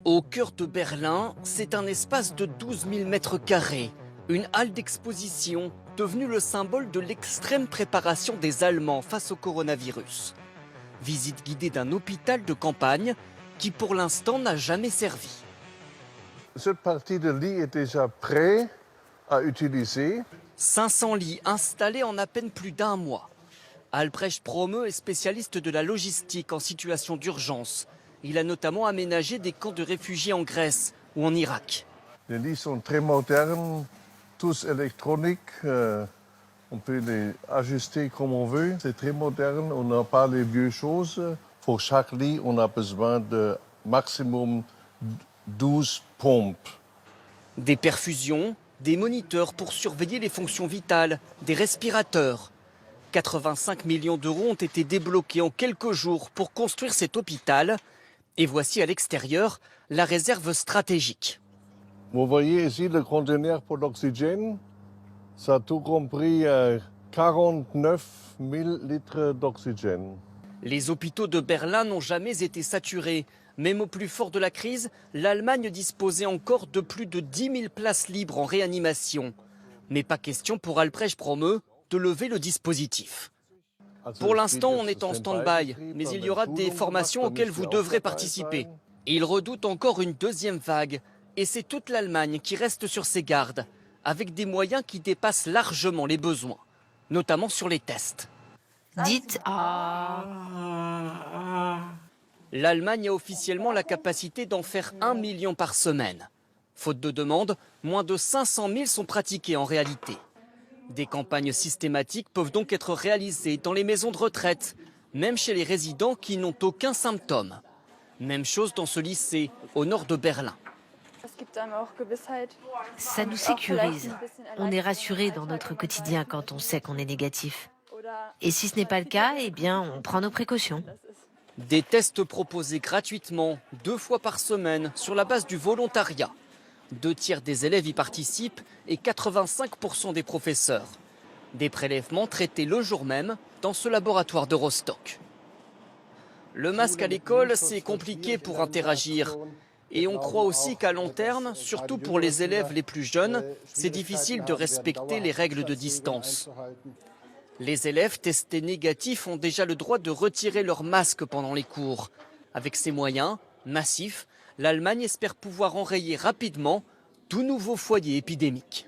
Au cœur de Berlin, c'est un espace de 12 000 mètres carrés, une halle d'exposition devenue le symbole de l'extrême préparation des Allemands face au coronavirus. Visite guidée d'un hôpital de campagne qui pour l'instant n'a jamais servi. Cette partie de lit est déjà prête à utiliser. 500 lits installés en à peine plus d'un mois. Albrecht Promeux est spécialiste de la logistique en situation d'urgence. Il a notamment aménagé des camps de réfugiés en Grèce ou en Irak. Les lits sont très modernes, tous électroniques. On peut les ajuster comme on veut. C'est très moderne, on n'a pas les vieilles choses. Pour chaque lit, on a besoin de maximum 12 pompes. Des perfusions, des moniteurs pour surveiller les fonctions vitales, des respirateurs. 85 millions d'euros ont été débloqués en quelques jours pour construire cet hôpital. Et voici à l'extérieur la réserve stratégique. Vous voyez ici le conteneur pour l'oxygène. Ça a tout compris 49 000 litres d'oxygène. Les hôpitaux de Berlin n'ont jamais été saturés. Même au plus fort de la crise, l'Allemagne disposait encore de plus de 10 000 places libres en réanimation. Mais pas question pour Albrecht Promeux de lever le dispositif. Pour l'instant, on est en stand-by, mais il y aura des formations auxquelles vous devrez participer. Il redoute encore une deuxième vague, et c'est toute l'Allemagne qui reste sur ses gardes, avec des moyens qui dépassent largement les besoins, notamment sur les tests. Dites L'Allemagne a officiellement la capacité d'en faire 1 million par semaine. Faute de demande, moins de 500 000 sont pratiqués en réalité. Des campagnes systématiques peuvent donc être réalisées dans les maisons de retraite, même chez les résidents qui n'ont aucun symptôme. Même chose dans ce lycée, au nord de Berlin. Ça nous sécurise. On est rassuré dans notre quotidien quand on sait qu'on est négatif. Et si ce n'est pas le cas, eh bien, on prend nos précautions. Des tests proposés gratuitement 2 fois par semaine sur la base du volontariat. 2 tiers des élèves y participent et 85% des professeurs. Des prélèvements traités le jour même dans ce laboratoire de Rostock. Le masque à l'école, c'est compliqué pour interagir. Et on croit aussi qu'à long terme, surtout pour les élèves les plus jeunes, c'est difficile de respecter les règles de distance. Les élèves testés négatifs ont déjà le droit de retirer leur masque pendant les cours. Avec ces moyens massifs, l'Allemagne espère pouvoir enrayer rapidement tout nouveau foyer épidémique.